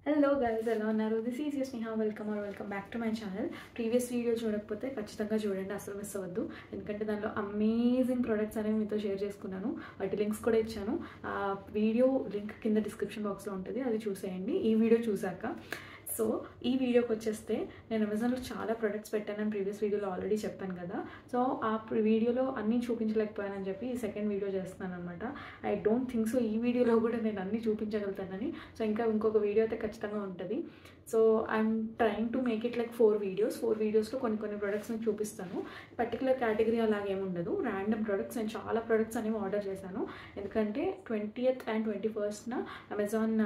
Hello guys, ఎలా ఉన్నారు? This is yes Sneha. Welcome back to my channel. Previous video చూడకపోతే ఖచ్చితంగా చూడండి, అసలు మిస్ అవ్వద్దు. ఎందుకంటే దానిలో అమేజింగ్ ప్రొడక్ట్స్ అనేవి మీతో షేర్ చేసుకున్నాను. వాటి లింక్స్ కూడా ఇచ్చాను. ఆ వీడియో లింక్ కింద డిస్క్రిప్షన్ బాక్స్లో ఉంటుంది, అది చూసేయండి ఈ వీడియో చూసాక. సో ఈ వీడియోకి వచ్చేస్తే నేను అమెజాన్లో చాలా ప్రొడక్ట్స్ పెట్టానని ప్రీవియస్ వీడియోలో ఆల్రెడీ చెప్పాను కదా. సో ఆ వీడియోలో అన్నీ చూపించలేకపోయానని చెప్పి ఈ సెకండ్ వీడియో చేస్తున్నాను అనమాట. ఐ డోంట్ థింక్ సో ఈ వీడియోలో కూడా నేను అన్నీ చూపించగలుగుతానని. సో ఇంకొక వీడియో అయితే ఖచ్చితంగా ఉంటుంది. So I'm trying to make it like 4 వీడియోస్లో కొన్ని ప్రొడక్ట్స్ నేను చూపిస్తాను. పర్టికులర్ కేటగిరీ అలాగేముండదు, ర్యాండమ్ ప్రొడక్ట్స్. నేను చాలా ప్రొడక్ట్స్ అనేవి ఆర్డర్ చేశాను, ఎందుకంటే 20th and 21st Amazon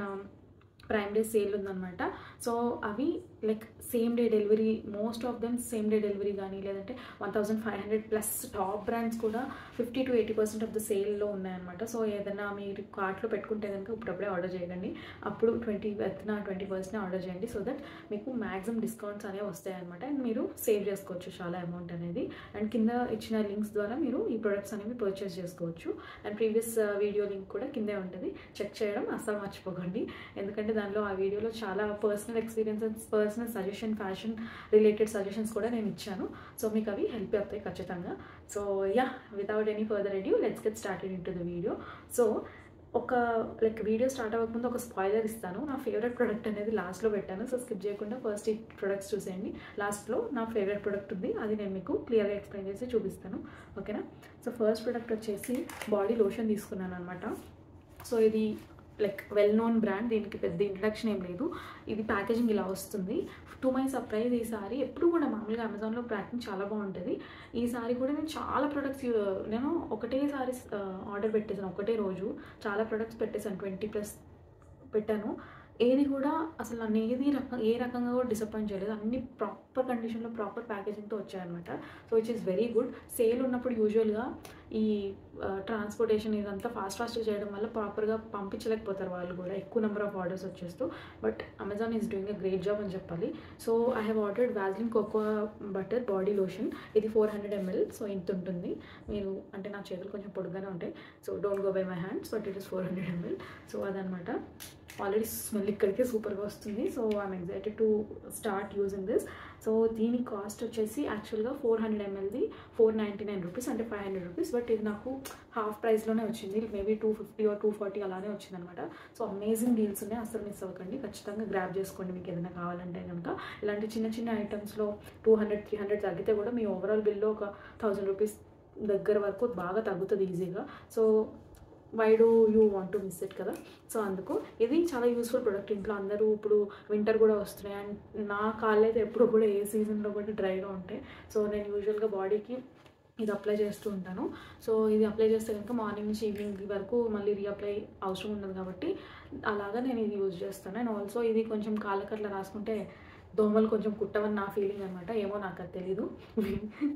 prime day sale ఉందన్నమాట. సో అవి like same day delivery, most of them same day delivery కానీ, లేదంటే 1500+ టాప్ బ్రాండ్స్ కూడా 50 to 80% ఆఫ్ ద సేల్లో ఉన్నాయన్నమాట. సో ఏదైనా మీరు కార్ట్లో పెట్టుకుంటే కనుక ఇప్పుడప్పుడే ఆర్డర్ చేయకండి, అప్పుడు 21st ఆర్డర్ చేయండి. సో దట్ మీకు మ్యాక్సిమం డిస్కౌంట్స్ అనేవి వస్తాయి అనమాట. అండ్ మీరు సేవ్ చేసుకోవచ్చు చాలా అమౌంట్ అనేది. అండ్ కింద ఇచ్చిన లింక్స్ ద్వారా మీరు ఈ ప్రొడక్ట్స్ అనేవి పర్చేస్ చేసుకోవచ్చు. అండ్ ప్రీవియస్ వీడియో లింక్ కూడా కిందే ఉంటుంది, చెక్ చేయడం అస్సలు మర్చిపోకండి. ఎందుకంటే దానిలో ఆ వీడియోలో చాలా personal experiences, personal suggestion, fashion related suggestions కూడా నేను ఇచ్చాను. సో మీకు అవి హెల్ప్ అవుతాయి ఖచ్చితంగా. So yeah, without any further adieu let's get started into the video. So video start అవ్వకముందు ఒక స్పాయిలర్ ఇస్తాను. నా ఫేవరెట్ ప్రొడక్ట్ అనేది లాస్ట్లో పెట్టాను, సో స్కిప్ చేయకుండా ఫస్ట్ ఈ ప్రొడక్ట్స్ చూసేయండి. లాస్ట్లో నా ఫేవరెట్ ప్రొడక్ట్ ఉంది, అది నేను మీకు క్లియర్గా ఎక్స్ప్లెయిన్ చేసి చూపిస్తాను, ఓకేనా? సో ఫస్ట్ ప్రొడక్ట్ వచ్చేసి బాడీ లోషన్ తీసుకున్నాను అనమాట. సో ఇది లైక్ వెల్ నోన్ బ్రాండ్, దీనికి పెద్ద ఇంట్రడక్షన్ ఏం లేదు. ఇది ప్యాకేజింగ్ ఇలా వస్తుంది. టు మై సర్ప్రైజ్ ఈసారి ఎప్పుడు కూడా మామూలుగా అమెజాన్లో ప్యాకింగ్ చాలా బాగుంటుంది. ఈసారి కూడా నేను చాలా ప్రొడక్ట్స్ ఒకటేసారి ఆర్డర్ పెట్టేసాను, ఒకటే రోజు చాలా ప్రొడక్ట్స్ పెట్టేసాను, 20+ పెట్టాను. ఏది కూడా అసలు నన్ను ఏ రకంగా కూడా డిసప్పాయింట్ చేయలేదు. అన్ని ప్రాపర్ కండిషన్లో ప్రాపర్ ప్యాకేజింగ్తో వచ్చాయన్నమాట. So which is very good. Sale ఉన్నప్పుడు యూజువల్గా ఈ ట్రాన్స్పోర్టేషన్ ఇదంతా ఫాస్ట్గా చేయడం వల్ల ప్రాపర్గా పంపించలేకపోతారు వాళ్ళు కూడా, ఎక్కువ నెంబర్ ఆఫ్ ఆర్డర్స్ వచ్చేస్తూ. But Amazon is doing a great job అని చెప్పాలి. So I have ordered Vaseline cocoa butter body lotion. ఇది 400 ml. సో ఇంత ఉంటుంది. మీరు అంటే నా చేతులు కొంచెం పొడుగ్గానే ఉంటాయి, so don't go by my hands, but it is 400 ml. So అదనమాట. ఆల్రెడీ స్మెల్ ఇక్కడికే సూపర్గా వస్తుంది. So I'm excited to start using this. So దీని కాస్ట్ వచ్చేసి యాక్చువల్గా 400 mlది 499 రూపీస్, అంటే 500 రూపీస్. బట్ ఇది నాకు హాఫ్ ప్రైస్లోనే వచ్చింది, మేబీ 250 or 240 అలానే వచ్చింది అనమాట. సో అమేజింగ్ డీల్స్ ఉన్నాయి, అసలు మిస్ అవ్వకండి, ఖచ్చితంగా గ్రాప్ చేసుకోండి మీకు ఏదైనా కావాలంటే కనుక. ఇలాంటి చిన్న చిన్న ఐటమ్స్లో 200-300 తగ్గితే కూడా మీ ఓవరాల్ బిల్లో ఒక 1000 రూపీస్ దగ్గర వరకు బాగా తగ్గుతుంది ఈజీగా. So why do you want to miss it కదా. సో అందుకు ఇది చాలా యూస్ఫుల్ ప్రొడక్ట్. ఇంట్లో అందరూ ఇప్పుడు వింటర్ కూడా వస్తున్నాయి, అండ్ నా కాళ్ళు అయితే ఎప్పుడు కూడా ఏ సీజన్లో కూడా డ్రైగా ఉంటాయి. సో నేను యూజువల్గా బాడీకి ఇది అప్లై చేస్తూ ఉంటాను. సో ఇది అప్లై చేస్తే కనుక మార్నింగ్ నుంచి ఈవినింగ్ వరకు మళ్ళీ రీఅప్లై అవసరం ఉండదు కాబట్టి అలాగా నేను ఇది యూజ్ చేస్తాను. అండ్ ఆల్సో ఇది కొంచెం కాళ్ళకట్లా రాసుకుంటే దోమలు కొంచెం కుట్టవని నా ఫీలింగ్ అనమాట. ఏమో నాకు అది తెలీదు,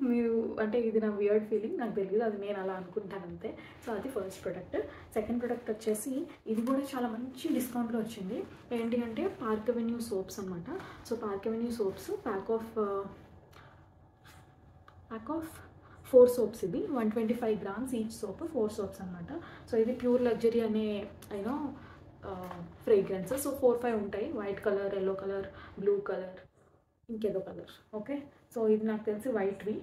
మీరు అంటే ఇది నా వియర్డ్ ఫీలింగ్, నాకు తెలియదు, అది నేను అలా అనుకుంటాను అంతే. సో అది ఫస్ట్ ప్రొడక్ట్. సెకండ్ ప్రొడక్ట్ వచ్చేసి ఇది కూడా చాలా మంచి డిస్కౌంట్లో వచ్చింది. ఏంటి అంటే పార్క్ అవెన్యూ సోప్స్ అనమాట. So park avenue soaps pack of 4 soaps. ఇది 125 grams ఈచ్ సోప్, 4 సోప్స్ అనమాట. సో ఇది ప్యూర్ లగ్జరీ అనే ఫ్రేగ్రెన్స్. సో 4-5 ఉంటాయి, white colour, yellow colour, blue colour, ఇంకేదో కలర్, ఓకే. సో ఇది నాకు తెలిసి వైట్వి,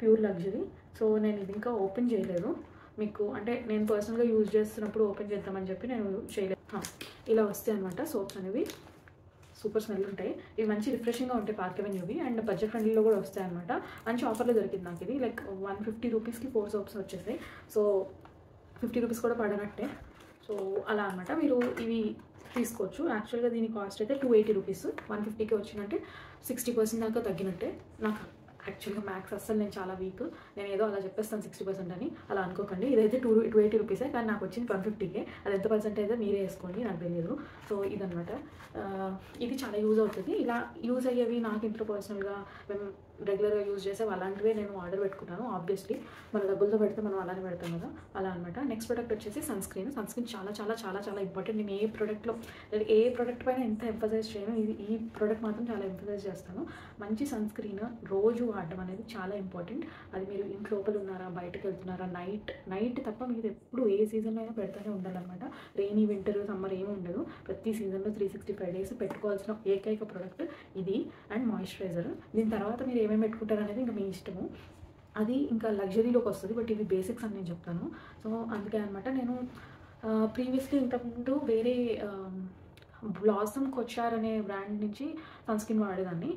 ప్యూర్ లగ్జరీ. సో నేను ఇది ఇంకా ఓపెన్ చేయలేదు, మీకు అంటే నేను పర్సనల్గా యూజ్ చేస్తున్నప్పుడు ఓపెన్ చేద్దామని చెప్పి నేను చేయలేదు. ఇలా వస్తాయి అనమాట సోప్స్ అనేవి, సూపర్ స్మెల్ ఉంటాయి. ఇవి మంచి రిఫ్రెషింగ్గా ఉంటాయి పార్క్ అవెన్యూవి, అండ్ బడ్జెట్ ఫ్రెండ్లీలో కూడా వస్తాయి అనమాట. మంచి ఆఫర్లో దొరికింది నాకు ఇది. లైక్ 150 రూపీస్కి 4 సోప్స్ వచ్చేసాయి. సో 50 రూపీస్ కూడా పడనట్టే. సో అలా అనమాట, మీరు ఇవి తీసుకోవచ్చు. యాక్చువల్గా దీని కాస్ట్ అయితే 280 రూపీస్, 150కి వచ్చినట్టే 60% దాకా తగ్గినట్టే. నాకు యాక్చువల్గా మ్యాథ్స్ అస్సలు నేను చాలా వీక్, నేను ఏదో అలా చెప్పేస్తాను 60% అని, అలా అనుకోకండి. ఇదైతే 280 రూపీసే, కానీ నాకు వచ్చింది 150కే. అది ఎంత పర్సెంట్ అయితే మీరే వేసుకోండి, నాకు తెలియదు. సో ఇదనమాట. ఇది చాలా యూజ్ అవుతుంది. ఇలా యూజ్ అయ్యేవి నాకు ఇంట్లో పర్సనల్గా మేము రెగ్యులర్గా యూజ్ చేసే అలాంటివే నేను ఆర్డర్ పెట్టుకున్నాను. ఆబ్వియస్లీ మన డబ్బులతో పెడితే మనం అలానే పెడతాం కదా, అలా అనమాట. నెక్స్ట్ ప్రోడక్ట్ వచ్చేసి సన్ స్క్రీన్ చాలా చాలా చాలా చాలా ఇంపార్టెంట్. నేను ఏ ప్రోడక్ట్ పైన ఎంత ఎంఫసైజ్ చేయను, ఈ ప్రోడక్ట్ మాత్రం చాలా ఎంఫసైజ్ చేస్తాను. మంచి సన్ స్క్రీన్ రోజు వాడడం అనేది చాలా ఇంపార్టెంట్. అది మీరు ఇంట్లో లోపల ఉన్నారా, బయటకు వెళ్తున్నారా, నైట్ తప్ప మీరు ఎప్పుడు ఏ సీజన్లో అయినా పెడతానే ఉండాలన్నమాట. రెయినీ, వింటర్, సమ్మర్ ఏమి ఉండదు. ప్రతి సీజన్లో 365 days పెట్టుకోవాల్సిన ఏకైక ప్రోడక్ట్ ఇది. And moisturiser. దీని తర్వాత మీరు ఏమేమి పెట్టుకుంటారు అనేది ఇంకా మీ ఇష్టము, అది ఇంకా లగ్జరీలోకి వస్తుంది. బట్ ఇవి బేసిక్స్ అని నేను చెప్తాను. సో అందుకే అనమాట నేను ప్రీవియస్లీ ఇంతకుముందు వేరే బ్లాసమ్ కొచ్చార్ అనే బ్రాండ్ నుంచి సన్ స్క్రీన్ వాడేదాన్ని.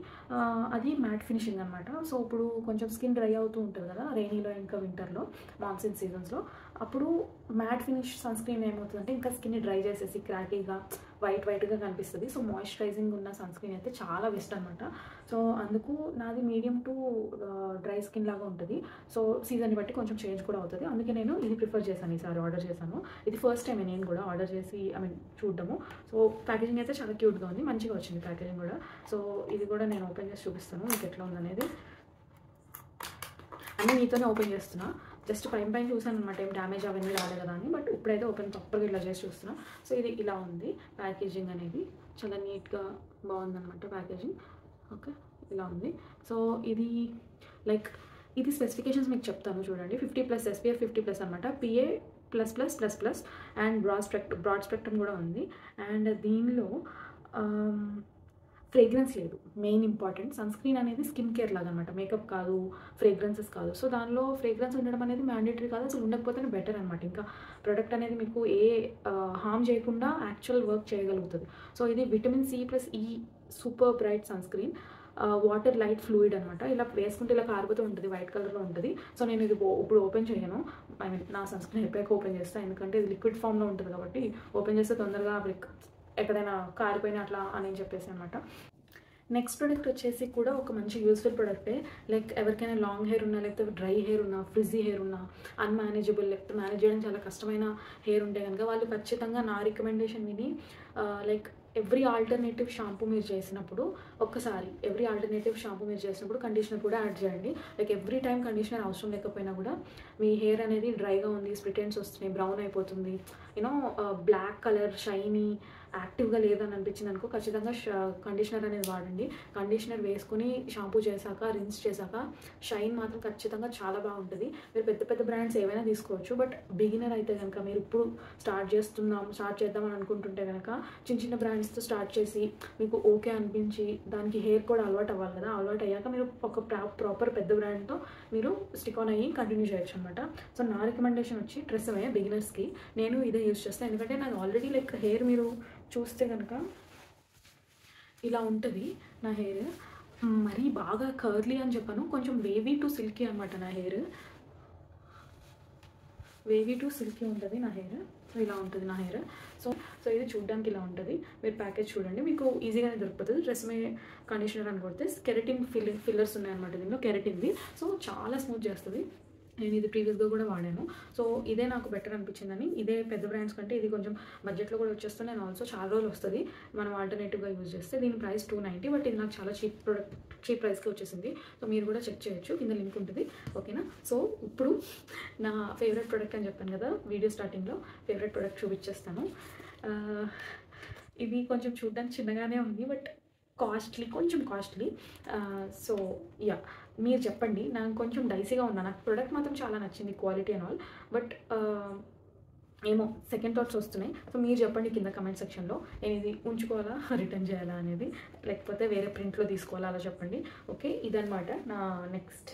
అది మ్యాట్ ఫినిషింగ్ అనమాట. సో ఇప్పుడు కొంచెం స్కిన్ డ్రై అవుతూ ఉంటుంది కదా రెయినీలో ఇంకా వింటర్లో, మాన్సూన్ సీజన్స్లో. అప్పుడు మ్యాట్ ఫినిష్ సన్ స్క్రీన్ ఏమవుతుందంటే ఇంకా స్కిన్ డ్రై చేసేసి క్రాకీగా వైట్గా కనిపిస్తుంది. సో మాయిశ్చరైజింగ్ ఉన్న సన్ స్క్రీన్ అయితే చాలా బెస్ట్ అనమాట. సో అందుకు నాది మీడియం టు డ్రై స్కిన్ లాగా ఉంటుంది. సో సీజన్ని బట్టి కొంచెం చేంజ్ కూడా అవుతుంది. అందుకే నేను ఇది ప్రిఫర్ చేశాను, ఈసారి ఆర్డర్ చేశాను. ఇది ఫస్ట్ టైం నేను కూడా ఆర్డర్ చేసి చూడడము. సో ప్యాకేజింగ్ అయితే చాలా క్యూట్గా ఉంది, మంచిగా వచ్చింది ప్యాకేజింగ్ కూడా. సో ఇది కూడా నేను ఓపెన్ చేసి చూపిస్తాను మీకు ఎట్లా ఉందనేది. అన్నీ మీతోనే ఓపెన్ చేస్తున్నా. జస్ట్ పైన చూసాను అనమాట, ఏం డ్యామేజ్ అవన్నీ రాలేదు కదా అని. బట్ ఇప్పుడైతే ఓపెన్ ప్రాపర్గా ఇలా చేసి చూస్తున్నా. సో ఇది ఇలా ఉంది ప్యాకేజింగ్ అనేది, చాలా నీట్గా బాగుందన్నమాట ప్యాకేజింగ్. ఓకే, ఇలా ఉంది. సో ఇది ఇది స్పెసిఫికేషన్స్ మీకు చెప్తాను చూడండి. 50+ SPF 50+ అనమాట. PA++++ అండ్ బ్రాడ్ స్పెక్ట్రమ్ కూడా ఉంది. అండ్ దీనిలో ఫ్రేగ్రెన్స్ లేదు, మెయిన్ ఇంపార్టెంట్. సన్ స్క్రీన్ అనేది స్కిన్ కేర్ లాగా అనమాట, మేకప్ కాదు, ఫ్రేగ్రెన్సెస్ కాదు. సో దానిలో ఫ్రేగ్రెన్స్ ఉండడం అనేది మ్యాండేటరీ కాదు, అసలు ఉండకపోతేనే బెటర్ అనమాట. ఇంకా ప్రోడక్ట్ అనేది మీకు ఏ హార్మ్ చేయకుండా యాక్చువల్ వర్క్ చేయగలుగుతుంది. సో ఇది vitamin C+E super bright sunscreen, water light fluid అనమాట. ఇలా వేసుకుంటే ఇలా కారిపోతూ ఉంటుంది, వైట్ కలర్లో ఉంటుంది. సో నేను ఇది ఇప్పుడు ఓపెన్ చేయను, నా సన్ స్క్రీన్ అయిపోయాక ఓపెన్ చేస్తాను, ఎందుకంటే ఇది లిక్విడ్ ఫామ్లో ఉంటుంది కాబట్టి ఓపెన్ చేస్తే తొందరగా ఎక్కడైనా కారిపోయినా అట్లా అని చెప్పేసి అనమాట. నెక్స్ట్ ప్రోడక్ట్ వచ్చేసి కూడా ఒక మంచి యూస్ఫుల్ ప్రోడక్టే. ఎవరికైనా లాంగ్ హెయిర్ ఉన్నా, లేకపోతే డ్రై హెయిర్ ఉన్నా, ఫ్రిజీ హెయిర్ ఉన్నా, అన్మేనేజబుల్, లేకపోతే మేనేజ్ చేయడం చాలా కష్టమైన హెయిర్ ఉంటే కనుక వాళ్ళు ఖచ్చితంగా నా రికమెండేషన్ విని ఎవ్రీ ఆల్టర్నేటివ్ షాంపూ మీరు చేసినప్పుడు కండిషనర్ కూడా యాడ్ చేయండి. ఎవ్రీ టైం కండిషనర్ అవసరం లేకపోయినా కూడా మీ హెయిర్ అనేది డ్రైగా ఉంది, స్ప్లిట్ ఎండ్స్ వస్తున్నాయి, బ్రౌన్ అయిపోతుంది, బ్లాక్ కలర్ షైనీ యాక్టివ్గా లేదని అనిపించింది అనుకో, ఖచ్చితంగా కండిషనర్ అనేది వాడండి. కండిషనర్ వేసుకుని షాంపూ చేశాక, రిన్స్ చేశాక షైన్ మాత్రం ఖచ్చితంగా చాలా బాగుంటుంది. మీరు పెద్ద బ్రాండ్స్ ఏవైనా తీసుకోవచ్చు. బట్ బిగినర్ అయితే కనుక, మీరు ఇప్పుడు స్టార్ట్ చేద్దామని అనుకుంటుంటే కనుక చిన్న బ్రాండ్స్తో స్టార్ట్ చేసి మీకు ఓకే అనిపించి దానికి హెయిర్ కూడా అలవాటు అవ్వాలి కదా, అలవాటు అయ్యాక మీరు ఒక ప్రాపర్ పెద్ద బ్రాండ్తో మీరు స్టిక్ ఆన్ అయ్యి కంటిన్యూ చేయొచ్చు అనమాట. సో నా రికమెండేషన్ వచ్చి ట్రెస్మే బిగినర్స్కి. నేను ఇదే యూజ్ చేస్తాను, ఎందుకంటే నాకు ఆల్రెడీ హెయిర్ మీరు చూస్తే కనుక ఇలా ఉంటుంది నా హెయిర్. మరీ బాగా కర్లీ అని చెప్పాను, కొంచెం వేవీ టు సిల్కీ అనమాట నా హెయిర్. వేవీ టు సిల్కీ ఉంటుంది నా హెయిర్. సో ఇలా ఉంటుంది నా హెయిర్. సో ఇది చూడడానికి ఇలా ఉంటుంది. మీరు ప్యాకేజ్ చూడండి, మీకు ఈజీగానే దొరుకుతుంది. ట్రెస్మే కండిషనర్ అని కొడితే కెరటిన్ ఫిల్లర్స్ ఉన్నాయన్నమాట దీనిలో, కెరటిన్ది. సో చాలా స్మూత్ చేస్తుంది. నేను ఇది ప్రీవియస్గా కూడా వాడాను. సో ఇదే నాకు బెటర్ అనిపించిందని. ఇదే పెద్ద బ్రాండ్స్ కంటే ఇది కొంచెం బడ్జెట్లో కూడా వచ్చేస్తుంది. అండ్ ఆల్సో చాలా రోజులు వస్తుంది మనం ఆల్టర్నేటివ్గా యూజ్ చేస్తే. దీని ప్రైస్ 290, బట్ ఇది నాకు చాలా చీప్ ప్రైస్కి వచ్చేసింది. సో మీరు కూడా చెక్ చేయొచ్చు, కింద లింక్ ఉంటుంది. ఓకేనా. సో ఇప్పుడు నా ఫేవరెట్ ప్రోడక్ట్ అని చెప్పాను కదా వీడియో స్టార్టింగ్లో, ఫేవరెట్ ప్రోడక్ట్ చూపించేస్తాను. ఇది కొంచెం చూడడానికి చిన్నగానే ఉంది, బట్ కొంచెం కాస్ట్లీ. సో యా, మీరు చెప్పండి. నాకు కొంచెం డైసీగా ఉన్నా, నాకు ప్రోడక్ట్ మాత్రం చాలా నచ్చింది, క్వాలిటీ అండ్ ఆల్. బట్ ఏమో సెకండ్ థాట్స్ వస్తున్నాయి. సో మీరు చెప్పండి కింద కమెంట్ సెక్షన్లో, నేను ఇది ఉంచుకోవాలా, రిటర్న్ చేయాలా అనేది, లేకపోతే వేరే ప్రింట్లో తీసుకోవాలా, అలా చెప్పండి. ఓకే, ఇదనమాట నా నెక్స్ట్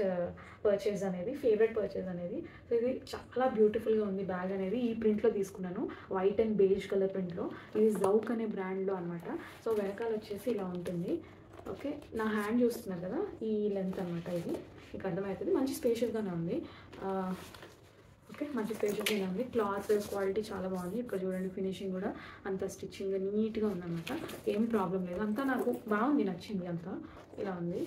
పర్చేజ్ అనేది, ఫేవరెట్ పర్చేజ్ అనేది. సో ఇది చాలా బ్యూటిఫుల్గా ఉంది బ్యాగ్ అనేది. ఈ ప్రింట్లో తీసుకున్నాను, వైట్ అండ్ బేజ్ కలర్ ప్రింట్లో. ఇది జౌక్ అనే బ్రాండ్లో అనమాట. సో వెనకాల వచ్చేసి ఇలా ఉంటుంది. ఓకే, నా హ్యాండ్ చూస్తున్నారు కదా, ఈ లెంత్ అనమాట. ఇది మీకు అర్థమవుతుంది. మంచి స్పేషియస్గానే ఉంది. ఓకే, మంచి స్పేషియస్గానే ఉంది. క్లాత్ క్వాలిటీ చాలా బాగుంది. ఇక్కడ చూడండి, ఫినిషింగ్ కూడా అంత స్టిచ్చింగ్ నీట్గా ఉందన్నమాట. ఏం ప్రాబ్లం లేదు, అంతా నాకు బాగుంది, నచ్చింది అంతా. ఇలా ఉంది.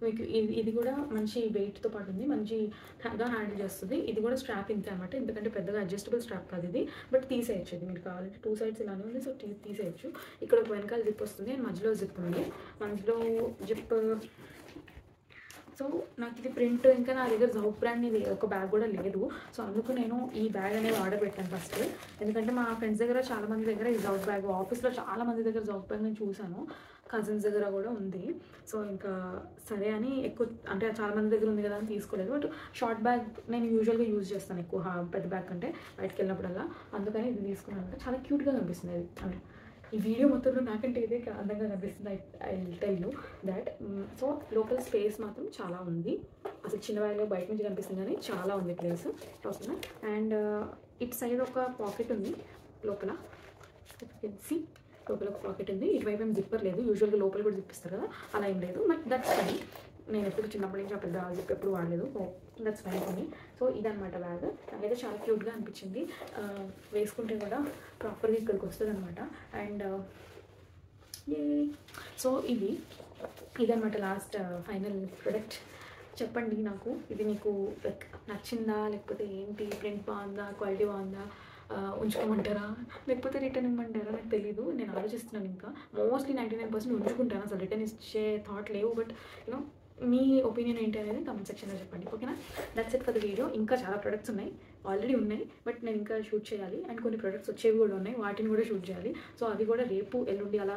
మీకు ఇది కూడా మంచి వెయిట్తో పాటు ఉంది, మంచిగా హ్యాండిల్ చేస్తుంది. ఇది కూడా స్ట్రాప్ ఇంతే అనమాట, ఎందుకంటే పెద్దగా అడ్జస్టబుల్ స్ట్రాప్ కాదు ఇది. బట్ తీసేయచ్చు, ఇది మీరు కావాలంటే 2 sides ఇలానే ఉంది. సో తీసేయచ్చు. ఇక్కడ ఒక వెనకాల జిప్ వస్తుంది, అండ్ మధ్యలో జిప్ ఉంది. మధ్యలో జిప్ సో నాకు ఇది ప్రింట్ ఇంకా నా దగ్గర జౌక్ బ్రాండ్ ఒక బ్యాగ్ కూడా లేదు. సో అందుకు నేను ఈ బ్యాగ్ అనేది ఆర్డర్ పెట్టాను ఫస్ట్. ఎందుకంటే మా ఫ్రెండ్స్ దగ్గర చాలా మంది దగ్గర ఈ జౌక్ బ్యాగ్, ఆఫీస్లో చాలా మంది దగ్గర జౌక్ బ్యాగ్ నేను చూశాను, కజిన్స్ దగ్గర కూడా ఉంది. సో ఇంకా సరే అని ఎక్కువ అంటే చాలా మంది దగ్గర ఉంది కదా అని తీసుకోలేదు. బట్ షార్ట్ బ్యాగ్ నేను యూజువల్గా యూజ్ చేస్తాను ఎక్కువ పెద్ద బ్యాగ్ కంటే బయటకు వెళ్ళినప్పుడల్లా. అందుకని ఇది తీసుకున్నాను. అంటే చాలా క్యూట్గా కనిపిస్తుంది అది. అంటే ఈ వీడియో మొత్తంలో నాకంటే ఇదే అందంగా కనిపిస్తుంది. I tell you that. So లోపల స్పేస్ మాత్రం చాలా ఉంది. అసలు చిన్న బ్యాగ్లో బయట నుంచి కనిపిస్తుంది కానీ చాలా ఉంది ప్లేస్. ఓకేనా. అండ్ ఇటు సైడ్ ఒక పాకెట్ ఉంది లోపల. లోపల ఒక పాకెట్ ఉంది. ఇటువైపు ఏం జిప్పర్ లేదు. యూజువల్గా లోపల కూడా జిప్పిస్తారు కదా, అలా ఏం లేదు. But that's fine. నేను ఎప్పుడు చిన్నప్పటి నుంచి ఆ పెద్ద జిప్ ఎప్పుడు వాడలేదు. That's fine for me. So ఇదనమాట బ్యాగ్. నాకైతే చాలా క్యూట్గా అనిపించింది. వేసుకుంటే కూడా ప్రాపర్గా ఇక్కడికి వస్తుంది అనమాట. అండ్ సో ఇదనమాట లాస్ట్ ఫైనల్ ప్రొడక్ట్. చెప్పండి నాకు ఇది మీకు లైక్ నచ్చిందా, లేకపోతే ఏంటి, ప్రింట్ బాగుందా, క్వాలిటీ బాగుందా, ఉంచుకోమంటారా లేకపోతే రిటర్న్ ఇవ్వమంటారా నాకు తెలీదు. నేను ఆలోచిస్తున్నాను. ఇంకా మోస్ట్లీ 99% ఉంచుకుంటాను. అసలు రిటర్న్ ఇచ్చే థాట్ లేవు. బట్ యూనో మీ ఒపీనియన్ ఏంటి అనేది కామెంట్ సెక్షన్లో చెప్పండి. ఓకేనా. That's it for the video. ఇంకా చాలా ప్రొడక్ట్స్ ఉన్నాయి, ఆల్రెడీ ఉన్నాయి, బట్ నేను ఇంకా షూట్ చేయాలి. అండ్ కొన్ని ప్రొడక్ట్స్ వచ్చేవి కూడా ఉన్నాయి, వాటిని కూడా షూట్ చేయాలి. సో అవి కూడా రేపు ఎల్లుండి అలా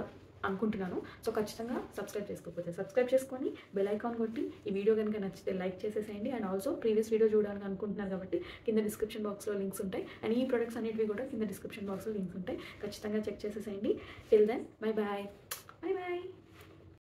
అనుకుంటున్నాను. సో ఖచ్చితంగా సబ్స్క్రైబ్ చేసుకోకపోతే సబ్స్క్రైబ్ చేసుకొని బెల్ ఐకాన్ కొట్టి ఈ వీడియో కనుక నచ్చితే లైక్ చేసేసేయండి. అండ్ ఆల్సో ప్రీవియస్ వీడియో చూడాలని అనుకుంటున్నారు కాబట్టి కింద డిస్క్రిప్షన్ బాక్స్లో లింక్స్ ఉంటాయి. అండ్ ఈ ప్రొడక్ట్స్ అన్నిటివి కూడా కింద డిస్క్రిప్షన్ బాక్స్లో లింక్స్ ఉంటాయి. ఖచ్చితంగా చెక్ చేసేసేయండి. Till then bye bye.